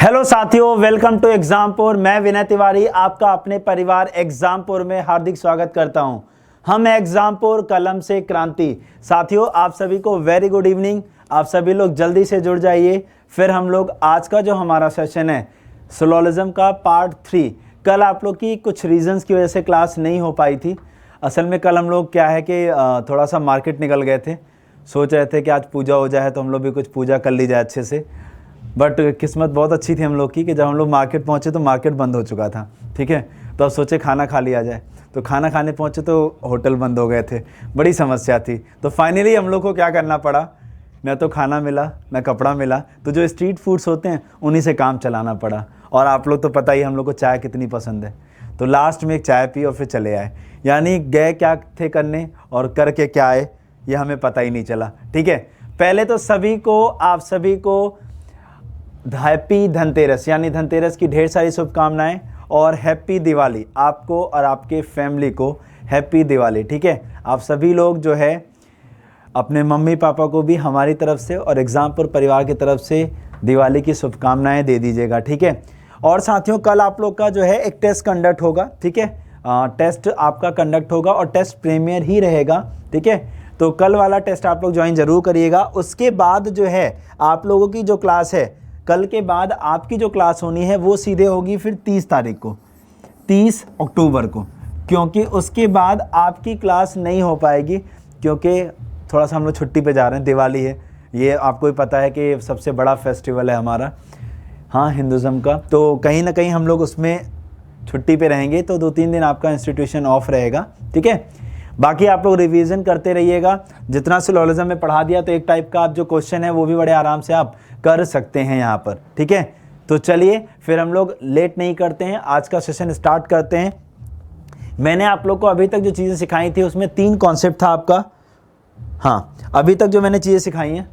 Hello साथियों, welcome to Exampur. मैं विनय तिवारी आपका अपने परिवार एग्जामपुर में हार्दिक स्वागत करता हूं। हम एग्जामपुर, कलम से क्रांति। साथियों, आप सभी को वेरी गुड इवनिंग। आप सभी लोग जल्दी से जुड़ जाइए। फिर हम लोग आज का जो हमारा सेशन है सिलोजिज्म का पार्ट 3। कल आप लोग की कुछ रीजंस की वजह से क्लास नहीं हो पाई थी। असल में कल हम लोग क्या है कि थोड़ा सा मार्केट निकल गए थे। सोच रहे थे कि आज पूजा हो जाए तो हम लोग भी कुछ पूजा कर ली जाए अच्छे से। बट किस्मत बहुत अच्छी थी हम लोग की कि जब हम लोग मार्केट पहुँचे तो मार्केट बंद हो चुका था। ठीक है, तो अब सोचे खाना खा लिया जाए। तो खाना खाने पहुँचे तो होटल बंद हो गए थे। बड़ी समस्या थी। तो फाइनली हम लोग को क्या करना पड़ा, न तो खाना मिला न कपड़ा मिला, तो जो स्ट्रीट फूड्स होते हैं उन्हीं से काम चलाना पड़ा। और आप लोग तो पता ही हम लोग को चाय कितनी पसंद है। तो लास्ट में एक चाय पी और फिर चले आए। यानी गए क्या थे करने और करके क्या आए ये हमें पता ही नहीं चला। ठीक है, पहले तो सभी को, आप सभी को हैप्पी धनतेरस, यानी धनतेरस की ढेर सारी शुभकामनाएं और हैप्पी दिवाली आपको और आपके फैमिली को। हैप्पी दिवाली। ठीक है, आप सभी लोग जो है अपने मम्मी पापा को भी हमारी तरफ से और एग्जामपुर परिवार की तरफ से दिवाली की शुभकामनाएं दे दीजिएगा। ठीक है, और साथियों कल आप लोग का जो है एक टेस्ट कंडक्ट होगा। ठीक है, टेस्ट आपका कंडक्ट होगा और टेस्ट प्रीमियर ही रहेगा। ठीक है, तो कल वाला टेस्ट आप लोग ज्वाइन जरूर करिएगा। उसके बाद जो है आप लोगों की जो क्लास है, कल के बाद आपकी जो क्लास होनी है वो सीधे होगी फिर 30 तारीख को, 30 अक्टूबर को, क्योंकि उसके बाद आपकी क्लास नहीं हो पाएगी क्योंकि थोड़ा सा हम लोग छुट्टी पे जा रहे हैं। दिवाली है, ये आपको भी पता है कि सबसे बड़ा फेस्टिवल है हमारा, हाँ, हिंदुज़म का। तो कहीं ना कहीं हम लोग उसमें छुट्टी पे रहेंगे, तो 2-3 दिन आपका इंस्टीट्यूशन ऑफ रहेगा। ठीक है, बाकी आप लोग रिवीजन करते रहिएगा। जितना सिलोजिज्म में पढ़ा दिया तो एक टाइप का आप जो क्वेश्चन है वो भी बड़े आराम से आप कर सकते हैं यहाँ पर। ठीक है, तो चलिए फिर हम लोग लेट नहीं करते हैं, आज का सेशन स्टार्ट करते हैं। मैंने आप लोग को अभी तक जो चीज़ें सिखाई थी उसमें 3 कॉन्सेप्ट था आपका। हाँ, अभी तक जो मैंने चीज़ें सिखाई हैं,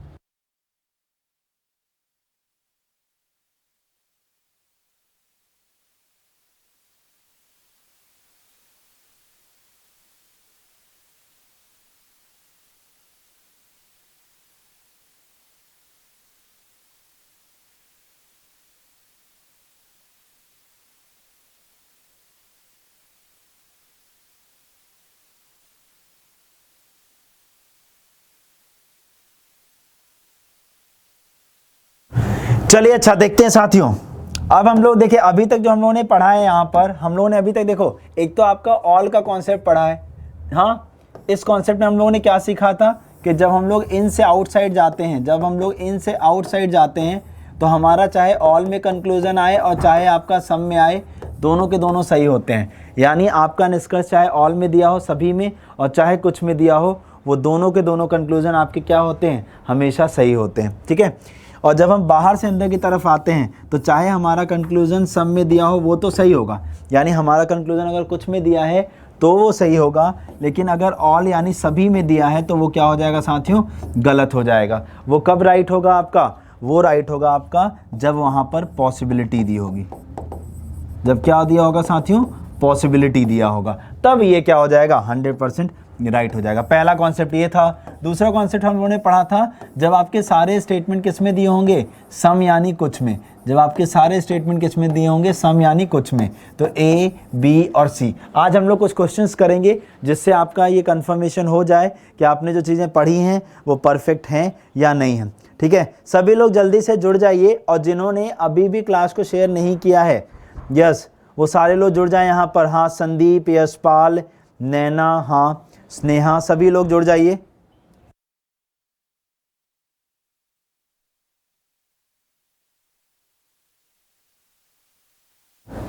चलिए अच्छा देखते हैं साथियों। अब हम लोग देखिए अभी तक जो हम लोगों ने पढ़ा है यहाँ पर, हम लोगों ने अभी तक देखो एक तो आपका ऑल का कॉन्सेप्ट पढ़ा है। हाँ, इस कॉन्सेप्ट में हम लोगों ने क्या सीखा था कि जब हम लोग इन से आउटसाइड जाते हैं, जब हम लोग इन से आउटसाइड जाते हैं तो हमारा चाहे ऑल में कंक्लूजन आए और चाहे आपका सम में आए, दोनों के दोनों सही होते हैं। यानी आपका निष्कर्ष चाहे ऑल में दिया हो सभी में और चाहे कुछ में दिया हो, वो दोनों के दोनों कंक्लूजन आपके क्या होते हैं, हमेशा सही होते हैं। ठीक है, और जब हम बाहर से अंदर की तरफ आते हैं तो चाहे हमारा कंक्लूजन सम में दिया हो वो तो सही होगा, यानी हमारा कंक्लूजन अगर कुछ में दिया है तो वो सही होगा, लेकिन अगर ऑल यानी सभी में दिया है तो वो क्या हो जाएगा साथियों, गलत हो जाएगा। वो कब राइट होगा आपका, वो राइट होगा आपका जब वहाँ पर पॉसिबिलिटी दी होगी। जब क्या दिया होगा साथियों, पॉसिबिलिटी दिया होगा, तब ये क्या हो जाएगा, 100% राइट हो जाएगा। पहला कॉन्सेप्ट ये था। दूसरा कॉन्सेप्ट हम लोगों ने पढ़ा था जब आपके सारे स्टेटमेंट किस में दिए होंगे, सम यानी कुछ में। जब आपके सारे स्टेटमेंट किस में दिए होंगे, सम यानी कुछ में, तो ए, बी और सी। आज हम लोग कुछ क्वेश्चंस करेंगे जिससे आपका ये कंफर्मेशन हो जाए कि आपने जो चीज़ें पढ़ी हैं वो परफेक्ट हैं या नहीं हैं। ठीक है, सभी लोग जल्दी से जुड़ जाइए और जिन्होंने अभी भी क्लास को शेयर नहीं किया है, यस, वो सारे लोग जुड़ जाएं यहाँ पर। हाँ, संदीप, यशपाल, नैना, हाँ, स्नेहा, सभी लोग जुड़ जाइए।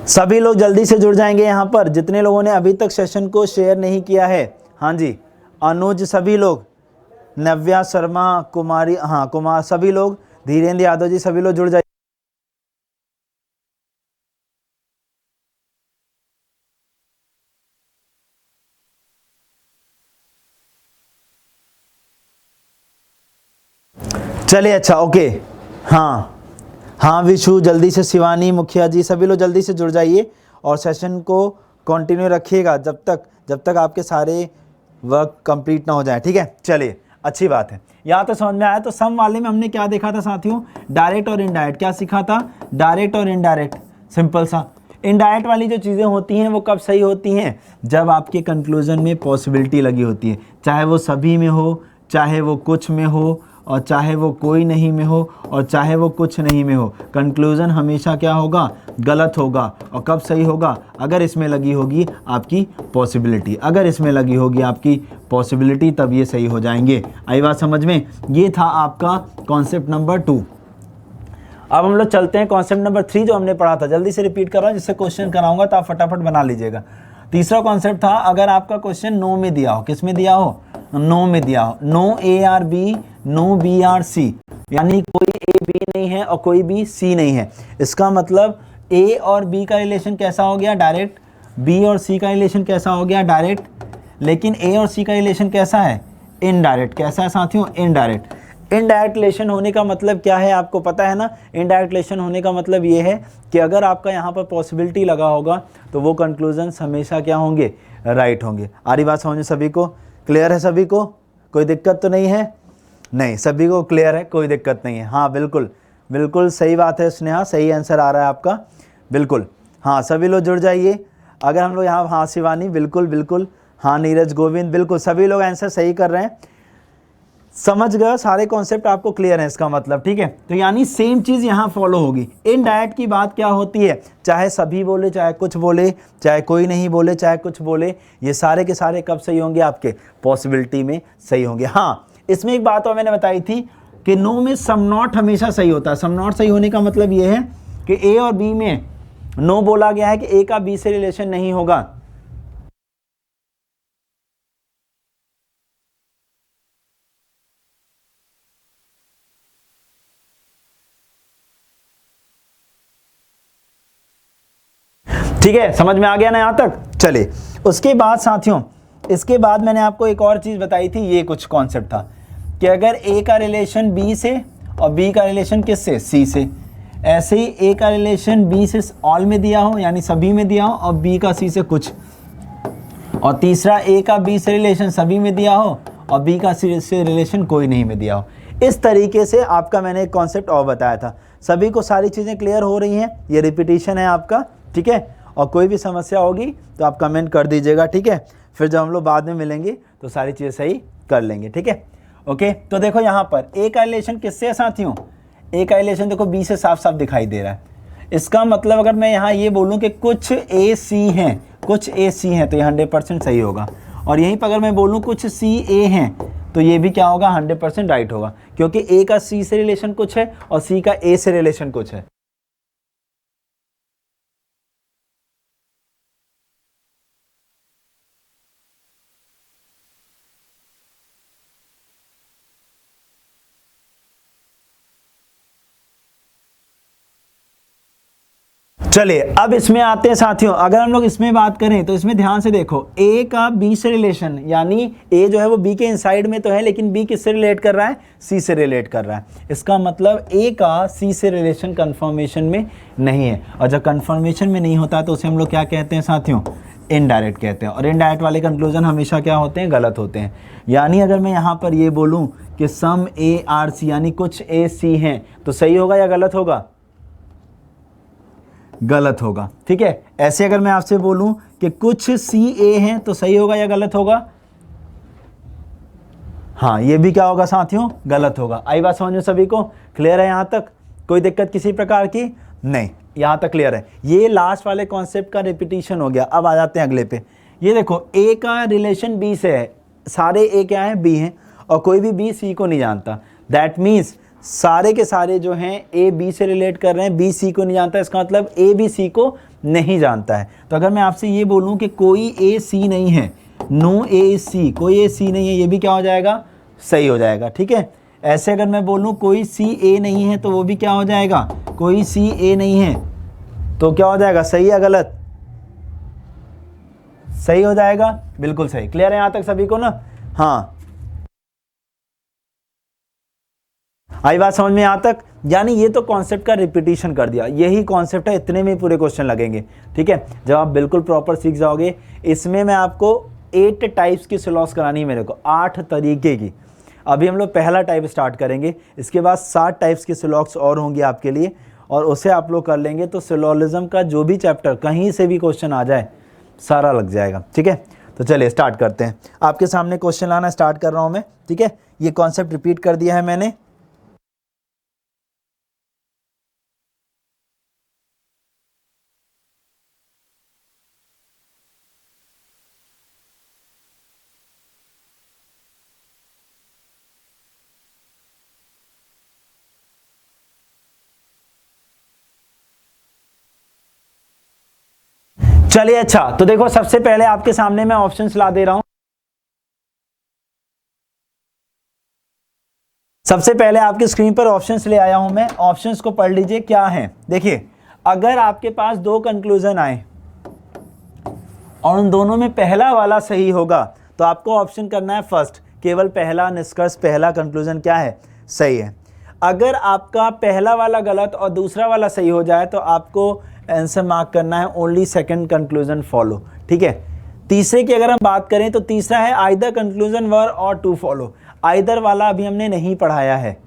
सभी लोग जल्दी से जुड़ जाएंगे यहाँ पर जितने लोगों ने अभी तक सेशन को शेयर नहीं किया है। हाँ जी, अनुज, सभी लोग, नव्या शर्मा, कुमारी, हाँ कुमार, सभी लोग, धीरेन्द्र यादव जी, सभी लोग जुड़ जाइए। चलिए अच्छा, ओके, हाँ हाँ, विशु जल्दी से, शिवानी, मुखिया जी, सभी लोग जल्दी से जुड़ जाइए और सेशन को कंटिन्यू रखिएगा जब तक आपके सारे वर्क कंप्लीट ना हो जाए। ठीक है, चलिए अच्छी बात है, यहाँ तो समझ में आया। तो सम वाले में हमने क्या देखा था साथियों, डायरेक्ट और इनडायरेक्ट। क्या सीखा था, डायरेक्ट और इनडायरेक्ट, सिंपल सा। इनडायरेक्ट वाली जो चीज़ें होती हैं वो कब सही होती हैं, जब आपके कंक्लूजन में पॉसिबिलिटी लगी होती है, चाहे वो सभी में हो, चाहे वो कुछ में हो, और चाहे वो कोई नहीं में हो, और चाहे वो कुछ नहीं में हो। कंक्लूज़न हमेशा क्या होगा, गलत होगा। और कब सही होगा, अगर इसमें लगी होगी आपकी पॉसिबिलिटी, अगर इसमें लगी होगी आपकी पॉसिबिलिटी, तब ये सही हो जाएंगे। आई बात समझ में। ये था आपका कॉन्सेप्ट नंबर 2। अब हम लोग चलते हैं कॉन्सेप्ट नंबर 3 जो हमने पढ़ा था। जल्दी से रिपीट कर रहा हूँ, जिससे क्वेश्चन कराऊंगा तो आप फटाफट बना लीजिएगा। तीसरा कॉन्सेप्ट था, अगर आपका क्वेश्चन नो में दिया हो, किस में दिया हो, नो में दिया हो, no A or B, no B or C, यानी कोई ए बी नहीं है और कोई बी सी नहीं है। इसका मतलब ए और बी का रिलेशन कैसा हो गया, डायरेक्ट। बी और सी का रिलेशन कैसा हो गया, डायरेक्ट। लेकिन ए और सी का रिलेशन कैसा है, इनडायरेक्ट। कैसा है साथियों, इनडायरेक्ट। इनडायरेक्ट रिलेशन होने का मतलब क्या है, आपको पता है ना। इनडायरेक्ट रिलेशन होने का मतलब ये है कि अगर आपका यहाँ पर पॉसिबिलिटी लगा होगा तो वो कंक्लूजन्स हमेशा क्या होंगे, राइट होंगे। आ रही बात समझ सभी को, क्लियर है सभी को, कोई दिक्कत तो नहीं है, नहीं सभी को क्लियर है, कोई दिक्कत नहीं है। हाँ बिल्कुल बिल्कुल सही बात है स्नेहा, सही आंसर आ रहा है आपका, बिल्कुल। हाँ सभी लोग जुड़ जाइए। अगर हम लोग यहाँ, हाँ शिवानी बिल्कुल बिल्कुल, हाँ नीरज गोविंद बिल्कुल, सभी लोग आंसर सही कर रहे हैं। समझ गए, सारे कॉन्सेप्ट आपको क्लियर है इसका मतलब, ठीक है। तो यानी सेम चीज़ यहाँ फॉलो होगी। इनडायरेक्ट की बात क्या होती है, चाहे सभी बोले, चाहे कुछ बोले, चाहे कोई नहीं बोले, चाहे कुछ बोले, ये सारे के सारे कब सही होंगे, आपके पॉसिबिलिटी में सही होंगे। हाँ इसमें एक बात और मैंने बताई थी कि नो में सम नॉट हमेशा सही होता है। सम नॉट सही होने का मतलब ये है कि ए और बी में नो बोला गया है कि ए का बी से रिलेशन नहीं होगा। ठीक है, समझ में आ गया ना यहाँ तक। चलिए उसके बाद साथियों, इसके बाद मैंने आपको एक और चीज़ बताई थी, ये कुछ कॉन्सेप्ट था कि अगर ए का रिलेशन बी से और बी का रिलेशन किससे, सी से, ऐसे ही ए का रिलेशन बी से ऑल में दिया हो, यानी सभी में दिया हो, और बी का सी से कुछ, और तीसरा ए का बी से रिलेशन सभी में दिया हो और बी का सी से रिलेशन कोई नहीं में दिया हो। इस तरीके से आपका मैंने एक कॉन्सेप्ट और बताया था। सभी को सारी चीज़ें क्लियर हो रही हैं, ये रिपीटिशन है आपका, ठीक है। और कोई भी समस्या होगी तो आप कमेंट कर दीजिएगा, ठीक है। फिर जब हम लोग बाद में मिलेंगे तो सारी चीज़ें सही कर लेंगे, ठीक है। ओके, तो देखो यहाँ पर ए का रिलेशन किससे है साथियों, ए का रिलेशन देखो बी से साफ साफ दिखाई दे रहा है। इसका मतलब अगर मैं यहाँ ये बोलूँ कि कुछ ए सी हैं, कुछ ए सी हैं, तो ये 100% सही होगा। और यहीं पर अगर मैं बोलूँ कुछ सी ए हैं, तो ये भी क्या होगा, 100% राइट होगा, क्योंकि ए का सी से रिलेशन कुछ है और सी का ए से रिलेशन कुछ है। चलिए अब इसमें आते हैं साथियों। अगर हम लोग इसमें बात करें तो इसमें ध्यान से देखो, ए का बी से रिलेशन, यानी ए जो है वो बी के इनसाइड में तो है, लेकिन बी किससे रिलेट कर रहा है, सी से रिलेट कर रहा है। इसका मतलब ए का सी से रिलेशन कंफर्मेशन में नहीं है, और जब कंफर्मेशन में नहीं होता तो उसे हम लोग क्या कहते हैं साथियों, इनडायरेक्ट कहते हैं। और इनडायरेक्ट वाले कंक्लूजन हमेशा क्या होते हैं, गलत होते हैं। यानी अगर मैं यहाँ पर ये बोलूँ कि सम ए आर सी, यानी कुछ ए सी हैं, तो सही होगा या गलत होगा, गलत होगा, ठीक है। ऐसे अगर मैं आपसे बोलूं कि कुछ सी ए हैं, तो सही होगा या गलत होगा, हाँ ये भी क्या होगा साथियों, गलत होगा। आई बात समझ में सभी को, क्लियर है यहाँ तक, कोई दिक्कत किसी प्रकार की नहीं, यहाँ तक क्लियर है। ये लास्ट वाले कॉन्सेप्ट का रिपीटिशन हो गया। अब आ जाते हैं अगले पे। ये देखो ए का रिलेशन बी से है, सारे ए क्या हैं, बी हैं, और कोई भी बी सी को नहीं जानता। दैट मीन्स सारे के सारे जो हैं ए बी से रिलेट कर रहे हैं, बी सी को नहीं जानता, इसका मतलब ए बी सी को नहीं जानता है। तो अगर मैं आपसे ये बोलूं कि कोई ए सी नहीं है, नो ए सी, कोई ए सी नहीं है, ये भी क्या हो जाएगा, सही हो जाएगा, ठीक है। ऐसे अगर मैं बोलूं कोई सी ए नहीं है, तो वो भी क्या हो जाएगा, कोई सी ए नहीं है, तो क्या हो जाएगा, सही या गलत, सही हो जाएगा, बिल्कुल सही। क्लियर है यहाँ तक सभी को ना, हाँ आई बात समझ में यहाँ तक। यानी ये तो कॉन्सेप्ट का रिपीटिशन कर दिया, यही कॉन्सेप्ट है, इतने में पूरे क्वेश्चन लगेंगे, ठीक है। जब आप बिल्कुल प्रॉपर सीख जाओगे, इसमें मैं आपको 8 टाइप्स की सिलॉस करानी है, मेरे को 8 तरीके की। अभी हम लोग पहला टाइप स्टार्ट करेंगे, इसके बाद 7 टाइप्स के सिलॉग्स और होंगे आपके लिए, और उसे आप लोग कर लेंगे तो सिलोलिज्म का जो भी चैप्टर कहीं से भी क्वेश्चन आ जाए सारा लग जाएगा। ठीक है, तो चलिए स्टार्ट करते हैं। आपके सामने क्वेश्चन लाना स्टार्ट कर रहा हूं मैं। ठीक है, ये कॉन्सेप्ट रिपीट कर दिया है मैंने। चलिए अच्छा, तो देखो सबसे पहले आपके सामने मैं ऑप्शंस ला दे रहा हूं। सबसे पहले आपकी स्क्रीन पर ऑप्शंस ले आया हूं मैं, ऑप्शंस को पढ़ लीजिए क्या हैं। देखिए, अगर आपके पास 2 कंक्लूजन आए और उन दोनों में पहला वाला सही होगा तो आपको ऑप्शन करना है फर्स्ट, केवल पहला निष्कर्ष, पहला कंक्लूजन क्या है, सही है। अगर आपका पहला वाला गलत और दूसरा वाला सही हो जाए तो आपको आंसर मार्क करना है ओनली सेकंड कंक्लूजन फॉलो। ठीक है, तीसरे की अगर हम बात करें तो तीसरा है आइदर कंक्लूजन वर और टू फॉलो। आइदर वाला अभी हमने नहीं पढ़ाया है।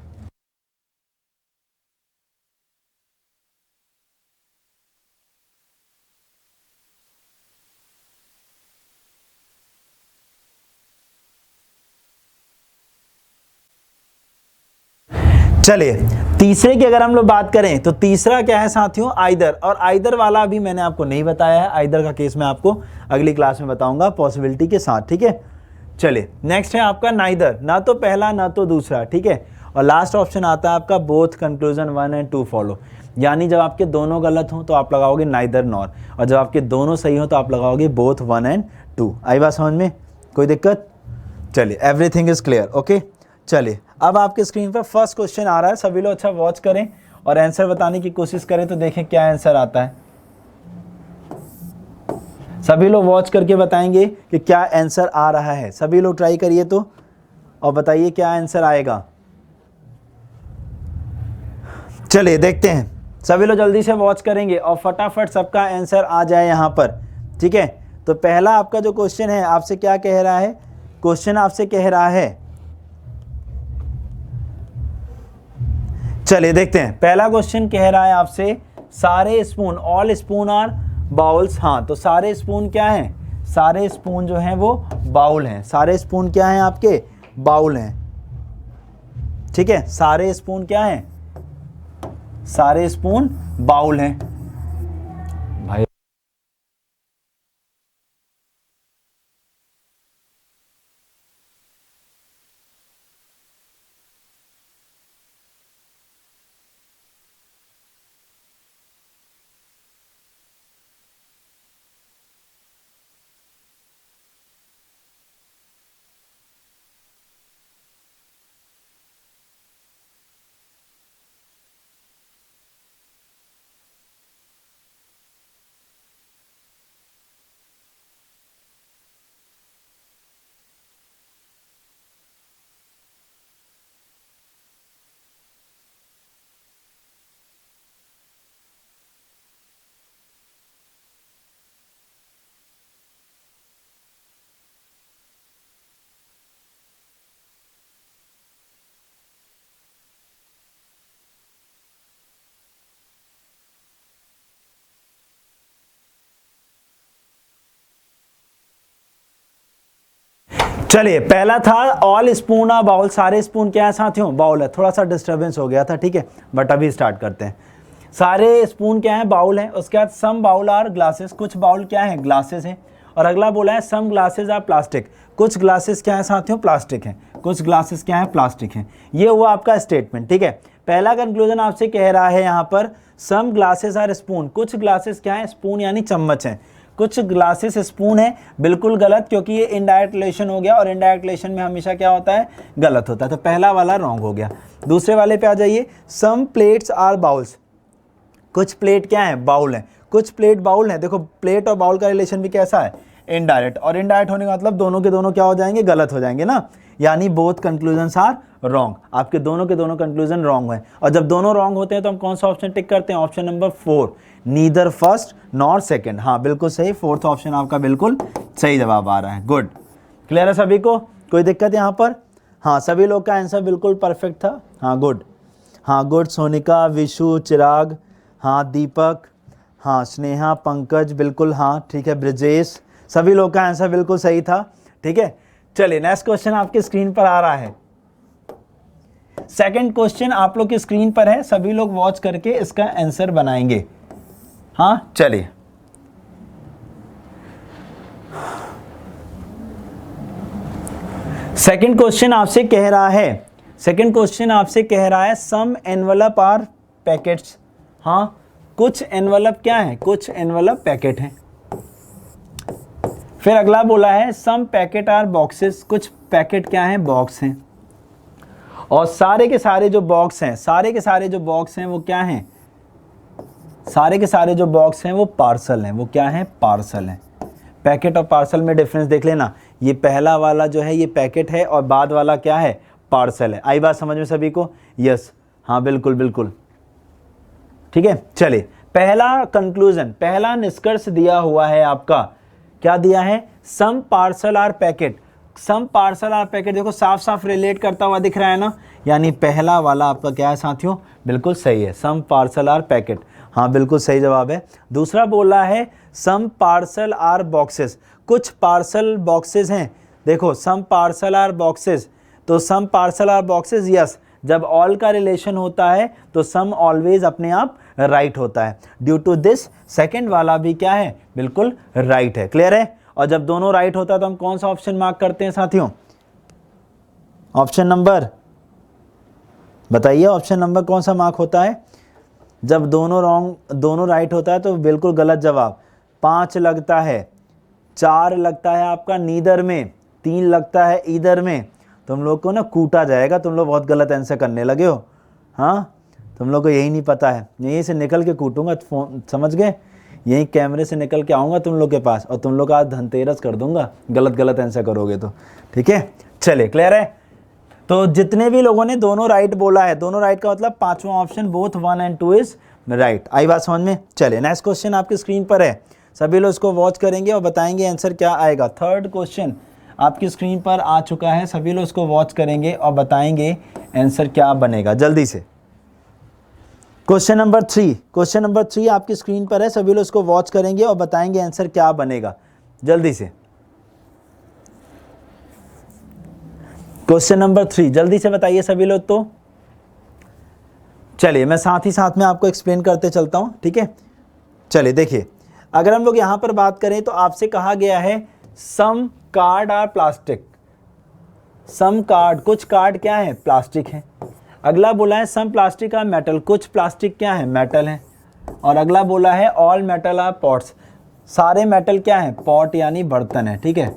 चलिए, तीसरे की अगर हम लोग बात करें तो तीसरा क्या है साथियों, आइदर, और आइदर वाला अभी मैंने आपको नहीं बताया है। आइदर का केस मैं आपको अगली क्लास में बताऊंगा पॉसिबिलिटी के साथ। ठीक है, चलिए नेक्स्ट है आपका नाइदर, ना तो पहला ना तो दूसरा। ठीक है, और लास्ट ऑप्शन आता है आपका बोथ कंक्लूजन 1 एंड 2 फॉलो, यानी जब आपके दोनों गलत हो तो आप लगाओगे नाइदर नॉर, और जब आपके दोनों सही हो तो आप लगाओगे बोथ 1 एंड 2। आई बात समझ में, कोई दिक्कत? चलिए, एवरीथिंग इज क्लियर। ओके, चलिए अब आपके स्क्रीन पर फर्स्ट क्वेश्चन आ रहा है, सभी लोग अच्छा वॉच करें और आंसर बताने की कोशिश करें तो देखें क्या आंसर आता है। सभी लोग वॉच करके बताएंगे कि क्या आंसर आ रहा है। सभी लोग ट्राई करिए तो, और बताइए क्या आंसर आएगा। चलिए देखते हैं, सभी लोग जल्दी से वॉच करेंगे और फटाफट सबका आंसर आ जाए यहाँ पर। ठीक है, तो पहला आपका जो क्वेश्चन है आपसे क्या कह रहा है, क्वेश्चन आपसे कह रहा है, चलिए देखते हैं। पहला क्वेश्चन कह रहा है आपसे सारे spoon, all spoon are bowls. हाँ, तो सारे स्पून क्या हैं, सारे स्पून जो हैं वो बाउल हैं। सारे स्पून क्या हैं आपके, बाउल हैं। ठीक है, सारे स्पून क्या हैं, सारे स्पून बाउल हैं। भाई चलिए, पहला था ऑल स्पून आ बाउल, सारे स्पून क्या है साथियों, बाउल है। थोड़ा सा डिस्टर्बेंस हो गया था, ठीक है, बट अभी स्टार्ट करते हैं। सारे स्पून क्या है, बाउल है। उसके बाद सम बाउल आर ग्लासेस, कुछ बाउल क्या है, ग्लासेस हैं। और अगला बोला है सम ग्लासेस आर प्लास्टिक, कुछ ग्लासेस क्या है साथियों, प्लास्टिक हैं। कुछ ग्लासेस क्या है, प्लास्टिक हैं। ये हुआ आपका स्टेटमेंट। ठीक है, पहला कंक्लूजन आपसे कह रहा है यहाँ पर सम ग्लासेस आर स्पून, कुछ ग्लासेस क्या है, स्पून यानी चम्मच हैं। कुछ ग्लासेस स्पून है, बिल्कुल गलत, क्योंकि ये इनडायरेक्ट रिलेशन हो गया और इनडायरेक्ट रिलेशन में हमेशा क्या होता है, गलत होता है। तो पहला वाला रॉन्ग हो गया। दूसरे वाले पे आ जाइए, सम प्लेट्स आर बाउल्स, कुछ प्लेट क्या है, बाउल है। कुछ प्लेट बाउल है। देखो प्लेट और बाउल का रिलेशन भी कैसा है, इनडायरेक्ट, और इनडायरेक्ट होने का मतलब दोनों के दोनों क्या हो जाएंगे, गलत हो जाएंगे ना, यानी बोथ कंक्लूजन्स आर रॉन्ग। आपके दोनों के दोनों कंक्लूजन रॉन्ग है। और जब दोनों रॉन्ग होते हैं तो हम कौन सा ऑप्शन टिक करते हैं, option number 4, neither first nor second. हाँ बिल्कुल सही, फोर्थ ऑप्शन आपका बिल्कुल सही जवाब आ रहा है। गुड, क्लियर है सभी को, कोई दिक्कत यहाँ पर? हाँ सभी लोग का आंसर बिल्कुल परफेक्ट था। हाँ गुड, हाँ गुड, सोनिका, विशु, चिराग, हाँ दीपक, हाँ स्नेहा, पंकज, बिल्कुल हाँ ठीक है, ब्रजेश, सभी लोग का आंसर बिल्कुल सही था। ठीक है, चलिए नेक्स्ट क्वेश्चन आपके स्क्रीन पर आ रहा है। सेकंड क्वेश्चन आप लोग की स्क्रीन पर है, सभी लोग वॉच करके इसका आंसर बनाएंगे। हाँ चलिए, सेकंड क्वेश्चन आपसे कह रहा है, सेकंड क्वेश्चन आपसे कह रहा है सम एनवलप आर पैकेट्स। हाँ कुछ एनवलप क्या है, कुछ एनवलप पैकेट हैं। फिर अगला बोला है सम पैकेट आर बॉक्सेस, कुछ पैकेट क्या हैं, बॉक्स हैं। और सारे के सारे जो बॉक्स हैं, सारे के सारे जो बॉक्स हैं वो क्या हैं, सारे के सारे जो बॉक्स हैं वो पार्सल हैं। वो क्या हैं, पार्सल हैं। पैकेट और पार्सल में डिफरेंस देख लेना, ये पहला वाला जो है ये पैकेट है और बाद वाला क्या है, पार्सल है। आई बात समझ में सभी को? यस, हाँ बिल्कुल बिल्कुल, ठीक है। चलिए पहला कंक्लूजन, पहला निष्कर्ष दिया हुआ है आपका, क्या दिया है, some parcel are packet. Some parcel are packet देखो साफ साफ रिलेट करता हुआ दिख रहा है ना, यानी पहला वाला आपका क्या है साथियों, बिल्कुल सही है, सम पार्सल आर पैकेट। हाँ बिल्कुल सही जवाब है। दूसरा बोला है सम पार्सल आर बॉक्सेस, कुछ पार्सल बॉक्सेस हैं। देखो सम पार्सल आर बॉक्सेस, तो सम पार्सल आर बॉक्सेस, यस, जब ऑल का रिलेशन होता है तो सम ऑलवेज अपने आप राइट होता है। ड्यू टू दिस सेकंड वाला भी क्या है, बिल्कुल राइट है। क्लियर है? और जब दोनों राइट होता है तो हम कौन सा ऑप्शन मार्क करते हैं साथियों, ऑप्शन नंबर, बताइए ऑप्शन नंबर कौन सा मार्क होता है? जब दोनों रॉन्ग, दोनों राइट होता है तो बिल्कुल गलत जवाब। 5 लगता है, 4 लगता है आपका नीदर में, 3 लगता है ईदर में। तुम लोग को ना कूटा जाएगा, तुम लोग बहुत गलत आंसर करने लगे हो। हाँ तुम लोग को यही नहीं पता है, यहीं से निकल के कूटूंगा, फोन समझ गए, यहीं कैमरे से निकल के आऊँगा तुम लोग के पास और तुम लोग का आज धनतेरस कर दूंगा, गलत गलत आंसर करोगे तो। ठीक है, चलिए क्लियर है? तो जितने भी लोगों ने दोनों राइट बोला है, दोनों राइट का मतलब पांचवा option both 1 and 2 is right. आई बात समझ में? चलिए नेक्स्ट क्वेश्चन आपकी स्क्रीन पर है, सभी लोग इसको वॉच करेंगे और बताएंगे आंसर क्या आएगा। थर्ड क्वेश्चन आपकी स्क्रीन पर आ चुका है, सभी लोग इसको वॉच करेंगे और बताएंगे आंसर क्या बनेगा जल्दी से। क्वेश्चन नंबर 3, क्वेश्चन नंबर 3 आपकी स्क्रीन पर है, सभी लोग इसको वॉच करेंगे और बताएंगे आंसर क्या बनेगा जल्दी से। क्वेश्चन नंबर 3 जल्दी से बताइए सभी लोग। तो चलिए मैं साथ ही साथ में आपको एक्सप्लेन करते चलता हूं, ठीक है। चलिए देखिए, अगर हम लोग यहां पर बात करें तो आपसे कहा गया है some card are plastic, some card, कुछ कार्ड क्या है, प्लास्टिक है। अगला बोला है सम प्लास्टिक आर मेटल, कुछ प्लास्टिक क्या है, मेटल है। और अगला बोला है ऑल मेटल आर पॉट्स, सारे मेटल क्या है, पॉट यानी बर्तन है। ठीक है,